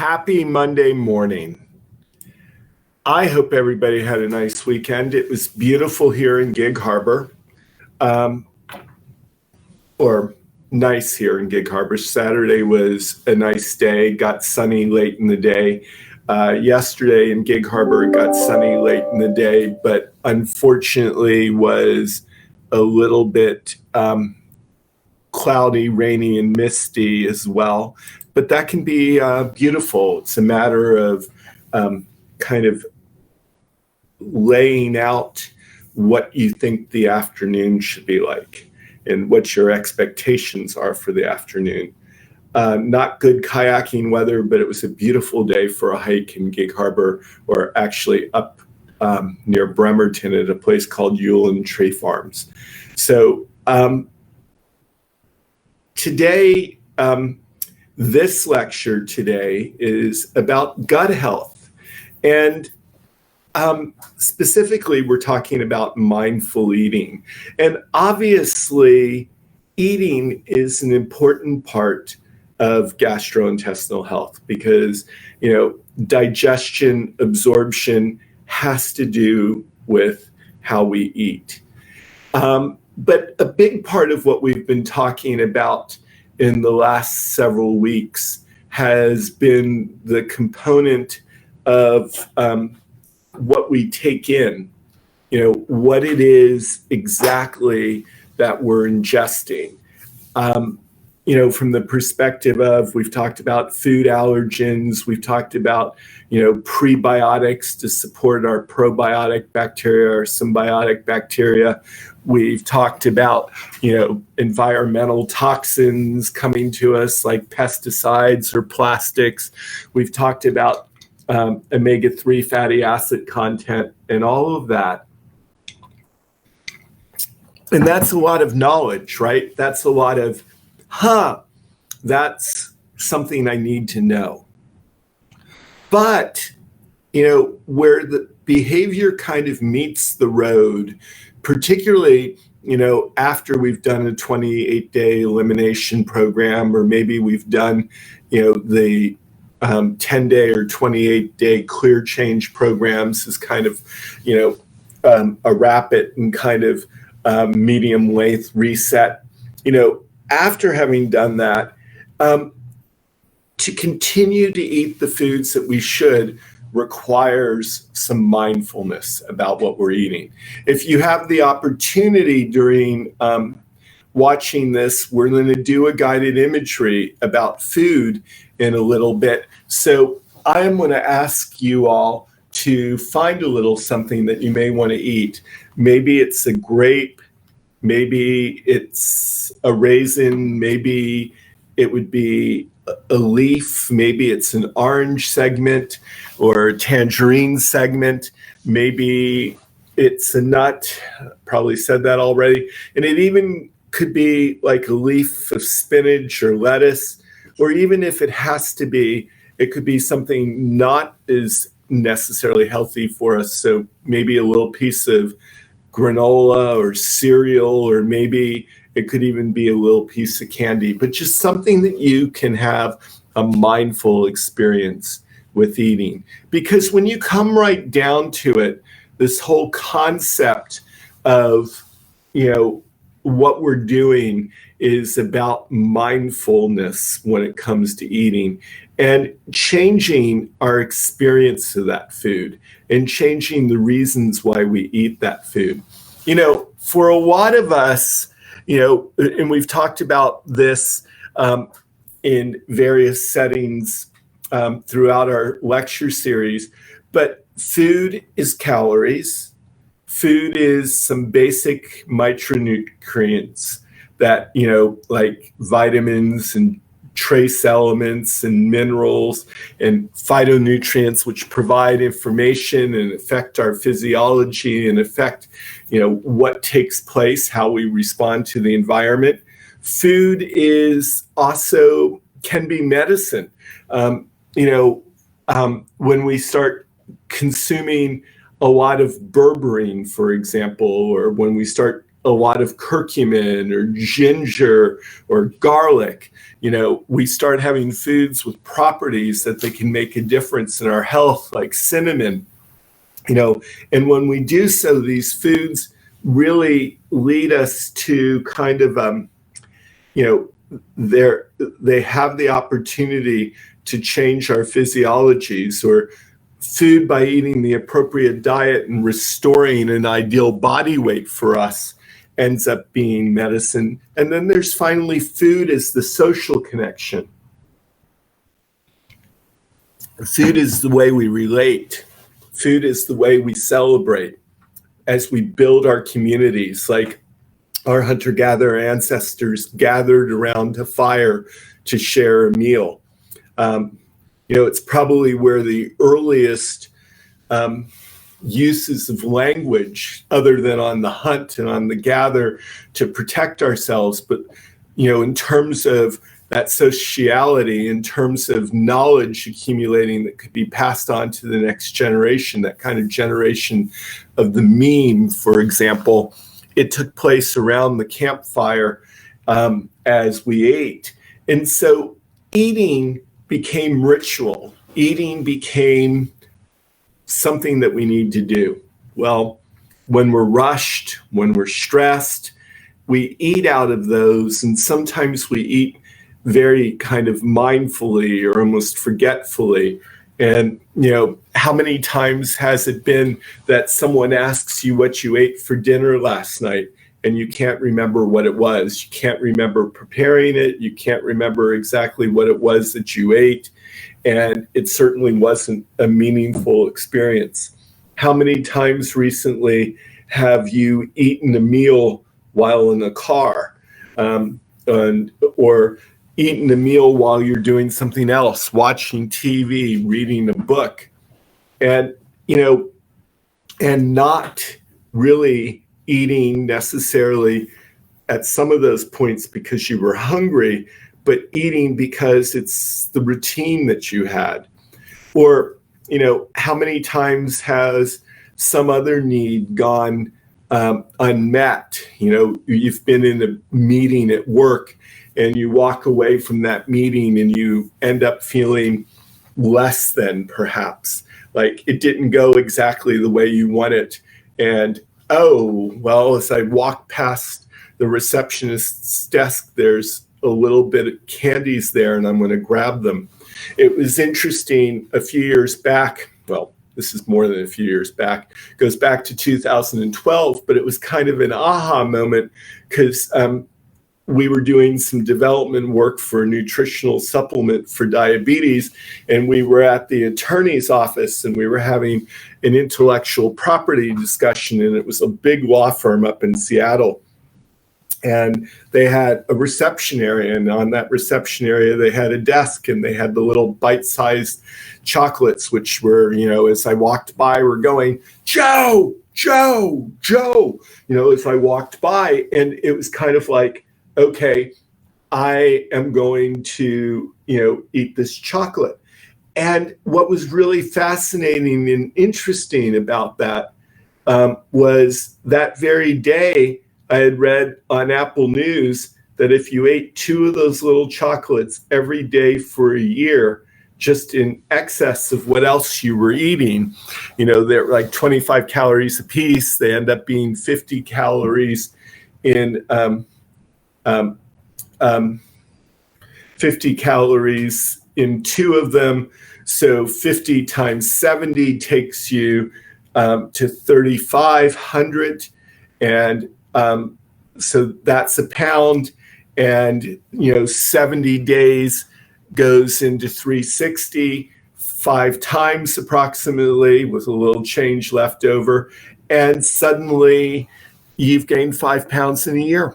Happy Monday morning. I hope everybody had a nice weekend. It was beautiful here in Gig Harbor, or nice here in Gig Harbor. Saturday was a nice day, got sunny late in the day. Yesterday in Gig Harbor, it got sunny late in the day, but unfortunately was a little bit cloudy, rainy, and misty as well. But that can be beautiful. It's a matter of kind of laying out what you think the afternoon should be like and what your expectations are for the afternoon. Not good kayaking weather, but it was a beautiful day for a hike in Gig Harbor, or actually up near Bremerton at a place called Yulin Tree Farms. So today, this lecture today is about gut health. And specifically, we're talking about mindful eating. And obviously, eating is an important part of gastrointestinal health because, digestion, absorption has to do with how we eat. But a big part of what we've been talking about in the last several weeks has been the component of what we take in, what it is exactly that we're ingesting. From the perspective of, we've talked about food allergens, we've talked about, prebiotics to support our probiotic bacteria, our symbiotic bacteria. We've talked about, environmental toxins coming to us like pesticides or plastics. We've talked about omega-3 fatty acid content and all of that. And that's a lot of knowledge, right? That's a lot of, that's something I need to know. But, where the behavior kind of meets the road, particularly, after we've done a 28-day elimination program, or maybe we've done, the 10-day or 28-day clear change programs is kind of, a rapid and kind of medium length reset. After having done that, to continue to eat the foods that we should requires some mindfulness about what we're eating. If you have the opportunity during watching this, we're going to do a guided imagery about food in a little bit. So I'm going to ask you all to find a little something that you may want to eat. Maybe it's a grape, maybe it's a raisin, maybe it would be a leaf, maybe it's an orange segment or a tangerine segment, maybe it's a nut, probably said that already, and it even could be like a leaf of spinach or lettuce, or even if it has to be, it could be something not as necessarily healthy for us, so maybe a little piece of granola or cereal, or maybe it could even be a little piece of candy, but just something that you can have a mindful experience with eating. Because when you come right down to it, this whole concept of, what we're doing is about mindfulness when it comes to eating and changing our experience of that food and changing the reasons why we eat that food. For a lot of us, and we've talked about this in various settings throughout our lecture series, but food is calories. Food is some basic micronutrients that, like vitamins and trace elements and minerals and phytonutrients, which provide information and affect our physiology and affect, what takes place, how we respond to the environment. Food is also can be medicine. When we start consuming a lot of berberine, for example, or when we start a lot of curcumin or ginger or garlic, we start having foods with properties that they can make a difference in our health, like cinnamon, and when we do so, these foods really lead us to kind of, they have the opportunity to change our physiologies, or food by eating the appropriate diet and restoring an ideal body weight for us ends up being medicine. And then there's finally food as the social connection. Food is the way we relate. Food is the way we celebrate as we build our communities, like our hunter-gatherer ancestors gathered around a fire to share a meal. It's probably where the earliest uses of language, other than on the hunt and on the gather to protect ourselves, but in terms of that sociality, in terms of knowledge accumulating that could be passed on to the next generation, that kind of generation of the meme, for example, it took place around the campfire as we ate. And so eating became ritual. Eating became something that we need to do. Well, when we're rushed, when we're stressed, we eat out of those, and sometimes we eat very kind of mindfully or almost forgetfully. And, how many times has it been that someone asks you what you ate for dinner last night and you can't remember what it was? You can't remember preparing it. You can't remember exactly what it was that you ate. And it certainly wasn't a meaningful experience. How many times recently have you eaten a meal while in a car, or eaten a meal while you're doing something else, watching TV, reading a book, and not really eating necessarily at some of those points because you were hungry, but eating because it's the routine that you had? Or, how many times has some other need gone unmet? You've been in a meeting at work and you walk away from that meeting and you end up feeling less than, perhaps, like it didn't go exactly the way you want it. And, as I walk past the receptionist's desk, there's a little bit of candies there and I'm going to grab them. It was interesting a few years back. Well, this is more than a few years back, goes back to 2012, but it was kind of an aha moment because we were doing some development work for a nutritional supplement for diabetes, and we were at the attorney's office and we were having an intellectual property discussion, and it was a big law firm up in Seattle. And they had a reception area, and on that reception area, they had a desk, and they had the little bite-sized chocolates, which were, as I walked by, were going, Joe, Joe, Joe, as I walked by. And it was kind of like, okay, I am going to, eat this chocolate. And what was really fascinating and interesting about that was that very day, I had read on Apple News that if you ate 2 of those little chocolates every day for a year, just in excess of what else you were eating, they're like 25 calories a piece. They end up being 50 calories in 50 calories in 2 of them. So 50 times 70 takes you to 3,500. And so that's a pound, and 70 days goes into 360, 5 times approximately, with a little change left over, and suddenly you've gained 5 pounds in a year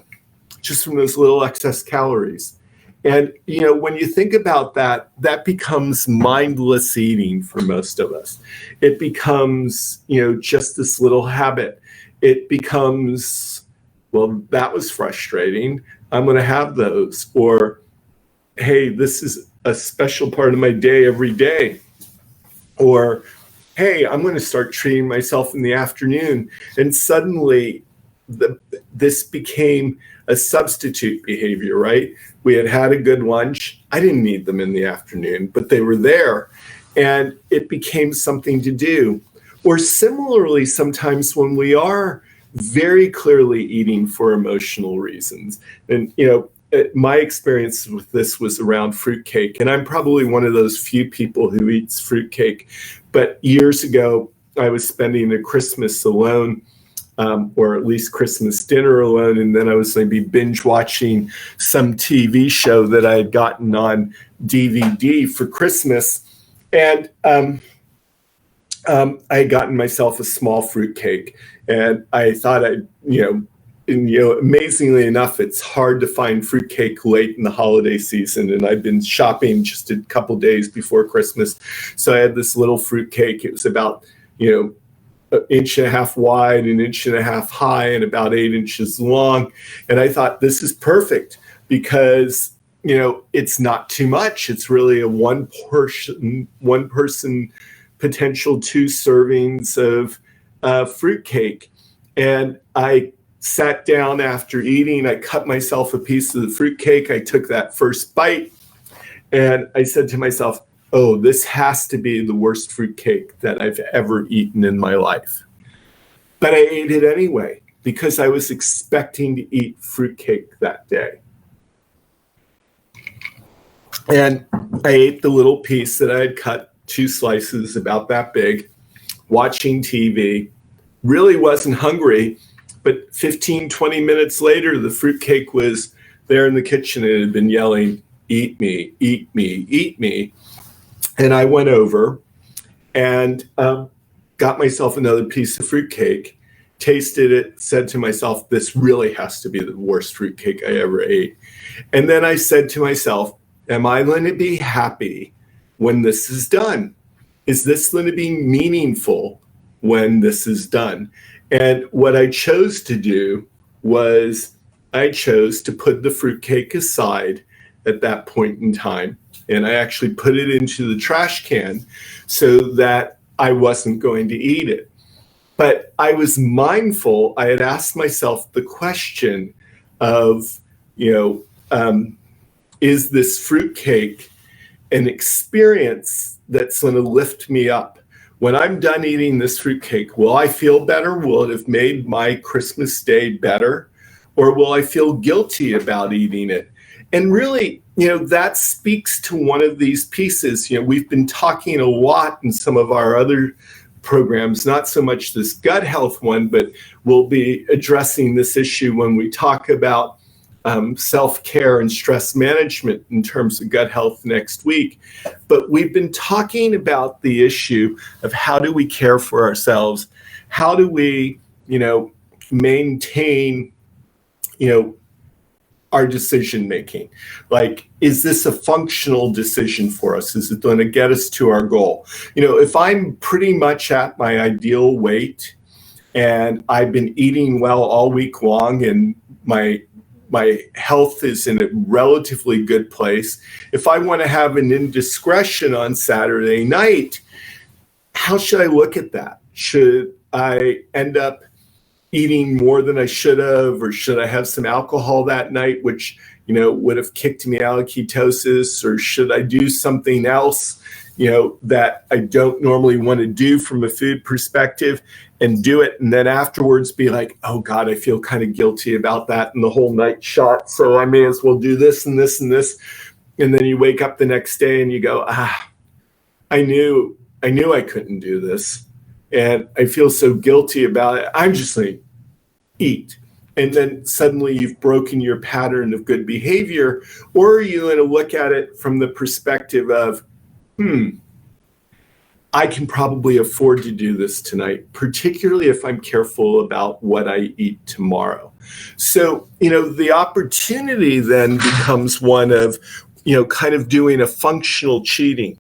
just from those little excess calories. And when you think about that, that becomes mindless eating for most of us. It becomes just this little habit. It becomes, well, that was frustrating, I'm going to have those. Or, hey, this is a special part of my day every day. Or, hey, I'm going to start treating myself in the afternoon. And suddenly this became a substitute behavior, right? We had had a good lunch. I didn't need them in the afternoon, but they were there, and it became something to do. Or similarly, sometimes when we are very clearly eating for emotional reasons, and my experience with this was around fruitcake, and I'm probably one of those few people who eats fruitcake. But years ago, I was spending a Christmas alone, or at least Christmas dinner alone, and then I was going to be binge watching some TV show that I had gotten on DVD for Christmas, and I had gotten myself a small fruitcake, and I thought amazingly enough, it's hard to find fruitcake late in the holiday season, and I'd been shopping just a couple days before Christmas, so I had this little fruitcake. It was about an inch and a half wide, an inch and a half high, and about 8 inches long, and I thought, this is perfect because it's not too much. It's really a one person potential 2 servings of fruitcake. And I sat down after eating. I cut myself a piece of the fruitcake. I took that first bite, and I said to myself, oh, this has to be the worst fruitcake that I've ever eaten in my life. But I ate it anyway because I was expecting to eat fruitcake that day. And I ate the little piece that I had cut, 2 slices about that big, watching TV. Really wasn't hungry, but 15, 20 minutes later, the fruitcake was there in the kitchen and it had been yelling, eat me, eat me, eat me. And I went over and got myself another piece of fruitcake, tasted it, said to myself, this really has to be the worst fruitcake I ever ate. And then I said to myself, am I going to be happy when this is done? Is this going to be meaningful when this is done? And what I chose to do was I chose to put the fruitcake aside at that point in time. And I actually put it into the trash can so that I wasn't going to eat it. But I was mindful. I had asked myself the question of, is this fruitcake an experience that's going to lift me up? When I'm done eating this fruitcake, will I feel better? Will it have made my Christmas day better? Or will I feel guilty about eating it? And really, that speaks to one of these pieces. We've been talking a lot in some of our other programs, not so much this gut health one, but we'll be addressing this issue when we talk about self-care and stress management in terms of gut health next week. But we've been talking about the issue of how do we care for ourselves? How do we, maintain, our decision making? Like, is this a functional decision for us? Is it going to get us to our goal? If I'm pretty much at my ideal weight and I've been eating well all week long and my health is in a relatively good place, if I want to have an indiscretion on Saturday night, how should I look at that? Should I end up eating more than I should have, or should I have some alcohol that night, which would have kicked me out of ketosis, or should I do something else that I don't normally want to do from a food perspective and do it, and then afterwards be like, oh God, I feel kind of guilty about that and the whole night shot, so I may as well do this and this and this. And then you wake up the next day and you go, I knew I couldn't do this, and I feel so guilty about it. I'm just going to eat. And then suddenly you've broken your pattern of good behavior. Or are you going to look at it from the perspective of, I can probably afford to do this tonight, particularly if I'm careful about what I eat tomorrow. So, the opportunity then becomes one of, kind of doing a functional cheating.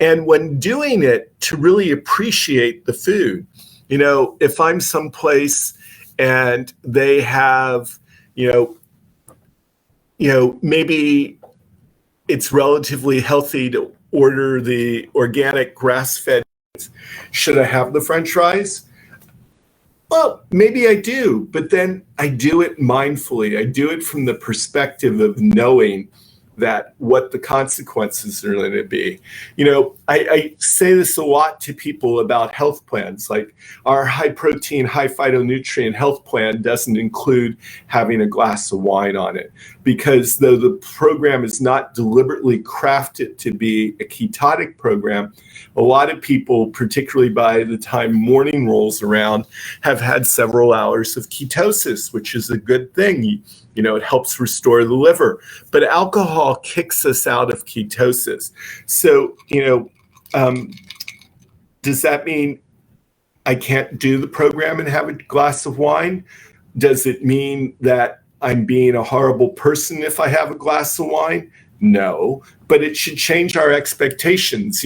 And when doing it, to really appreciate the food. If I'm someplace and they have, maybe it's relatively healthy to order the organic grass-fed. Should I have the French fries? Well, maybe I do, but then I do it mindfully. I do it from the perspective of knowing that what the consequences are going to be. I say this a lot to people about health plans. Like, our high protein, high phytonutrient health plan doesn't include having a glass of wine on it, because though the program is not deliberately crafted to be a ketotic program, a lot of people, particularly by the time morning rolls around, have had several hours of ketosis, which is a good thing. It helps restore the liver. But alcohol kicks us out of ketosis. So, does that mean I can't do the program and have a glass of wine? Does it mean that I'm being a horrible person if I have a glass of wine? No, but it should change our expectations.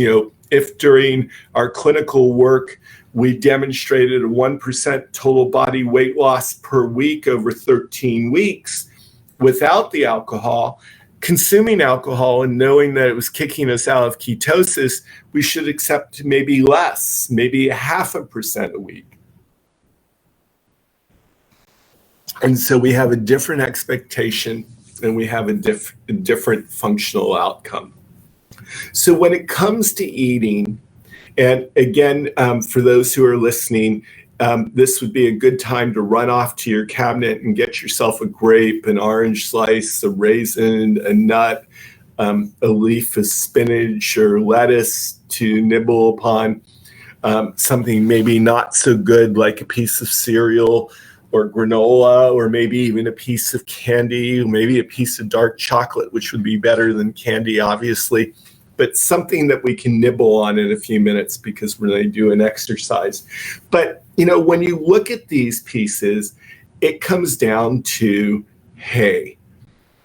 If during our clinical work we demonstrated a 1% total body weight loss per week over 13 weeks without the alcohol, consuming alcohol and knowing that it was kicking us out of ketosis, we should accept maybe less, maybe 0.5% a week. And so we have a different expectation, and we have a different functional outcome. So when it comes to eating, and again, for those who are listening, this would be a good time to run off to your cabinet and get yourself a grape, an orange slice, a raisin, a nut, a leaf of spinach or lettuce to nibble upon, something maybe not so good like a piece of cereal or granola, or maybe even a piece of candy, or maybe a piece of dark chocolate, which would be better than candy, obviously, but something that we can nibble on in a few minutes because we're going to do an exercise. But, when you look at these pieces, it comes down to, hey,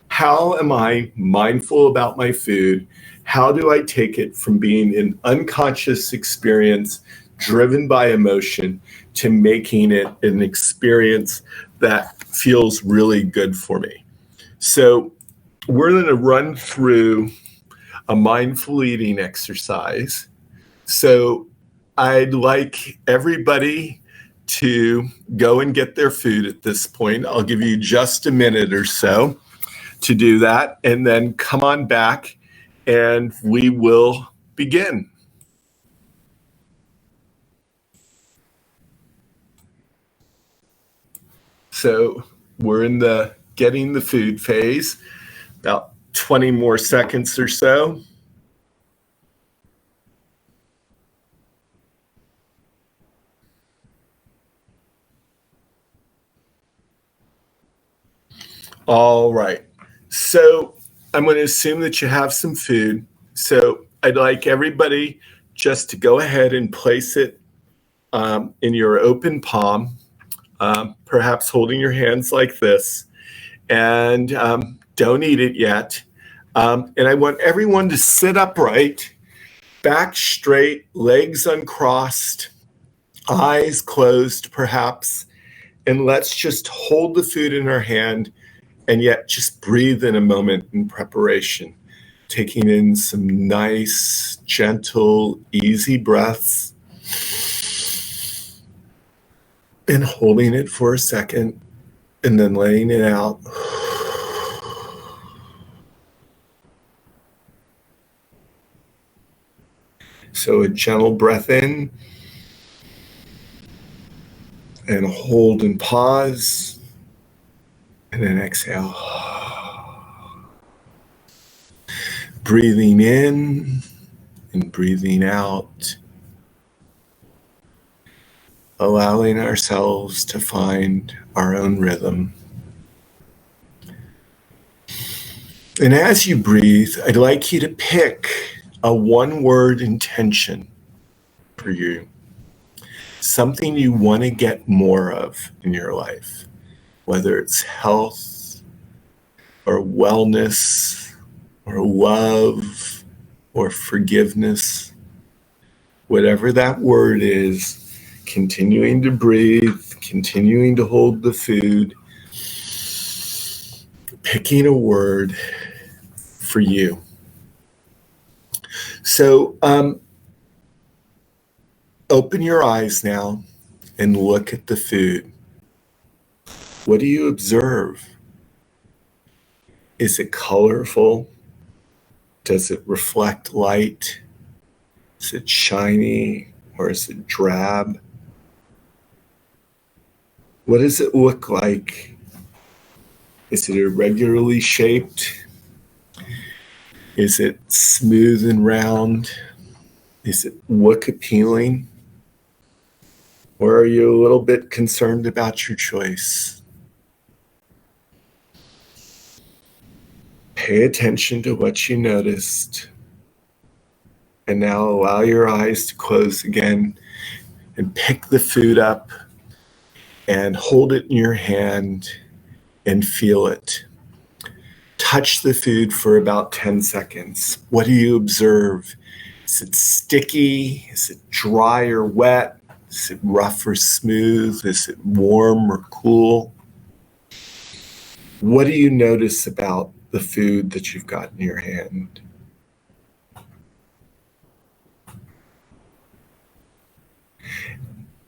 how am I mindful about my food? How do I take it from being an unconscious experience driven by emotion to making it an experience that feels really good for me? So we're going to run through a mindful eating exercise. So I'd like everybody to go and get their food at this point. I'll give you just a minute or so to do that, and then come on back and we will begin. So we're in the getting the food phase, about 20 more seconds or so. All right. So I'm going to assume that you have some food. So I'd like everybody just to go ahead and place it in your open palm, perhaps holding your hands like this, and don't eat it yet. And I want everyone to sit upright, back straight, legs uncrossed, eyes closed perhaps, and let's just hold the food in our hand and yet just breathe in a moment in preparation, taking in some nice, gentle, easy breaths and holding it for a second and then letting it out. So a gentle breath in and hold and pause, and then exhale. Breathing in and breathing out, allowing ourselves to find our own rhythm. And as you breathe, I'd like you to pick a one-word intention for you, something you want to get more of in your life, whether it's health or wellness or love or forgiveness, whatever that word is, continuing to breathe, continuing to hold the food, picking a word for you. So open your eyes now and look at the food. What do you observe? Is it colorful? Does it reflect light? Is it shiny or is it drab? What does it look like? Is it irregularly shaped? Is it smooth and round? Is it look appealing? Or are you a little bit concerned about your choice? Pay attention to what you noticed. And now allow your eyes to close again and pick the food up and hold it in your hand and feel it. Touch the food for about 10 seconds. What do you observe? Is it sticky? Is it dry or wet? Is it rough or smooth? Is it warm or cool? What do you notice about the food that you've got in your hand?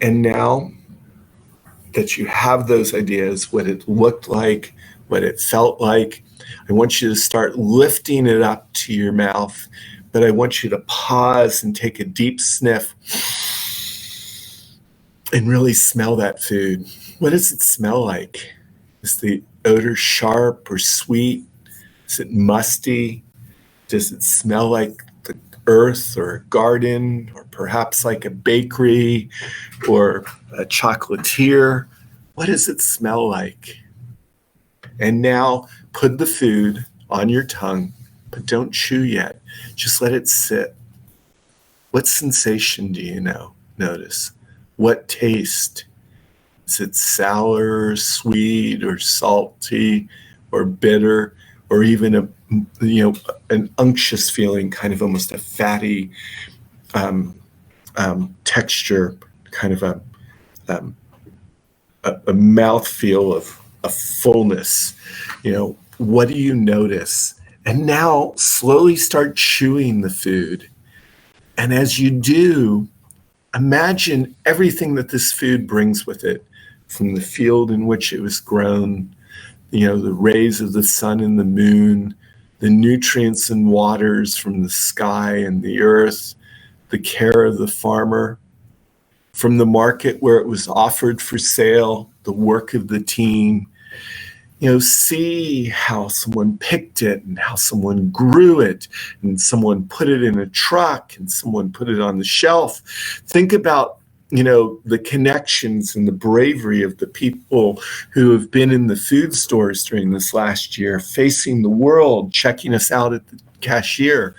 And now that you have those ideas, what it looked like, what it felt like, I want you to start lifting it up to your mouth, but I want you to pause and take a deep sniff and really smell that food. What does it smell like? Is the odor sharp or sweet? Is it musty? Does it smell like the earth or a garden, or perhaps like a bakery or a chocolatier? What does it smell like? And now put the food on your tongue, but don't chew yet. Just let it sit. What sensation do you notice? What taste? Is it sour, sweet, or salty, or bitter, or even an unctuous feeling, kind of almost a fatty texture, kind of a mouthfeel of fullness? What do you notice? And now slowly start chewing the food. And as you do, imagine everything that this food brings with it, from the field in which it was grown, the rays of the sun and the moon, the nutrients and waters from the sky and the earth, the care of the farmer, from the market where it was offered for sale, the work of the team. See how someone picked it and how someone grew it and someone put it in a truck and someone put it on the shelf. Think about, the connections and the bravery of the people who have been in the food stores during this last year, facing the world, checking us out at the cashier,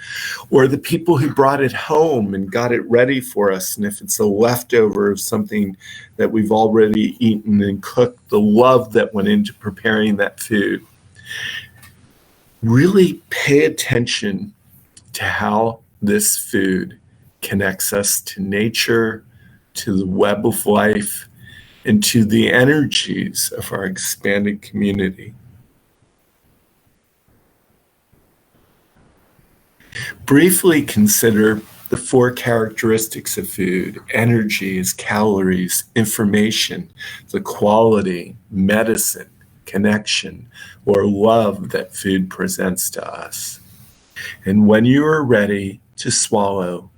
or the people who brought it home and got it ready for us. And if it's a leftover of something that we've already eaten and cooked, the love that went into preparing that food. Really pay attention to how this food connects us to nature, to the web of life, and to the energies of our expanded community. Briefly consider the 4 characteristics of food: energy is calories, information, the quality, medicine, connection, or love that food presents to us. And when you are ready to swallow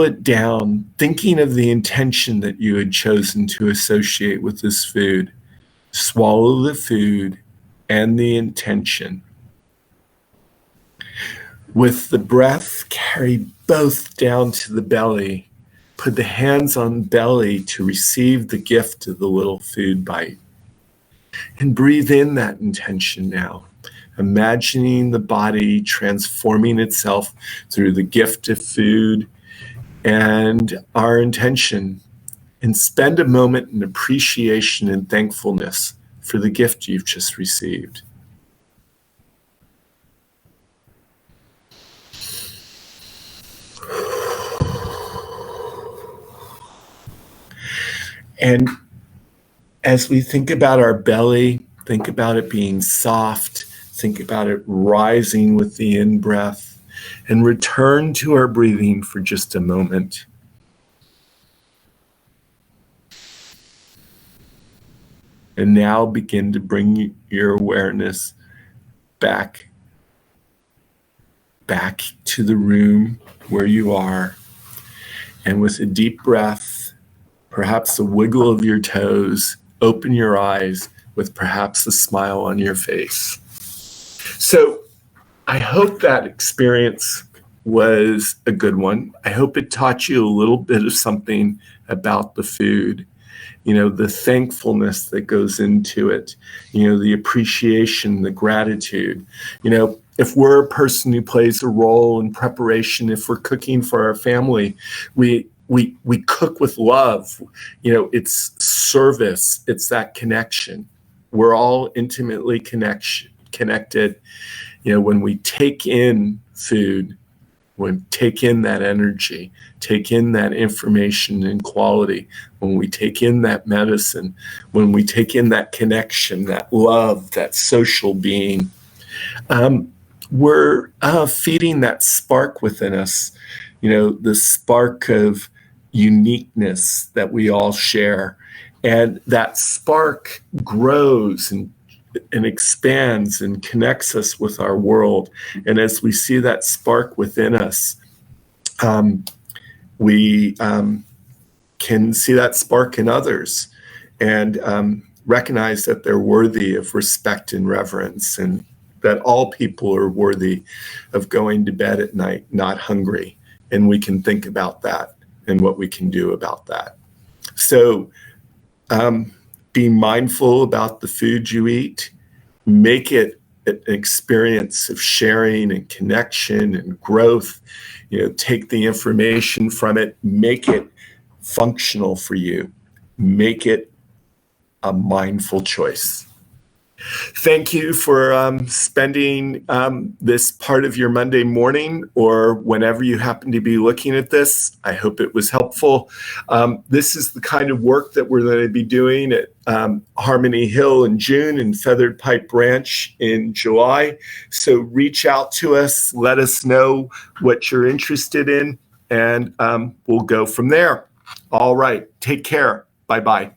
it down, thinking of the intention that you had chosen to associate with this food. Swallow the food and the intention. With the breath, carry both down to the belly. Put the hands on belly to receive the gift of the little food bite. And breathe in that intention now, imagining the body transforming itself through the gift of food and our intention. And spend a moment in appreciation and thankfulness for the gift you've just received. And as we think about our belly, think about it being soft, think about it rising with the in-breath, and return to our breathing for just a moment. And now begin to bring your awareness back to the room where you are. And with a deep breath, perhaps a wiggle of your toes, open your eyes with perhaps a smile on your face. So I hope that experience was a good one. I hope it taught you a little bit of something about the food, the thankfulness that goes into it, the appreciation, the gratitude. If we're a person who plays a role in preparation, if we're cooking for our family, we cook with love. It's service. It's that connection. We're all intimately connected. When we take in food, when we take in that energy, take in that information and quality, when we take in that medicine, when we take in that connection, that love, that social being, we're feeding that spark within us, the spark of uniqueness that we all share. And that spark grows and expands and connects us with our world. And as we see that spark within us, we can see that spark in others and recognize that they're worthy of respect and reverence, and that all people are worthy of going to bed at night not hungry. And we can think about that and what we can do about that. So be mindful about the food you eat. Make it an experience of sharing and connection and growth. Take the information from it, make it functional for you. Make it a mindful choice. Thank you for spending this part of your Monday morning or whenever you happen to be looking at this. I hope it was helpful. This is the kind of work that we're going to be doing at Harmony Hill in June and Feathered Pipe Ranch in July. So reach out to us, let us know what you're interested in, and we'll go from there. All right, take care. Bye-bye.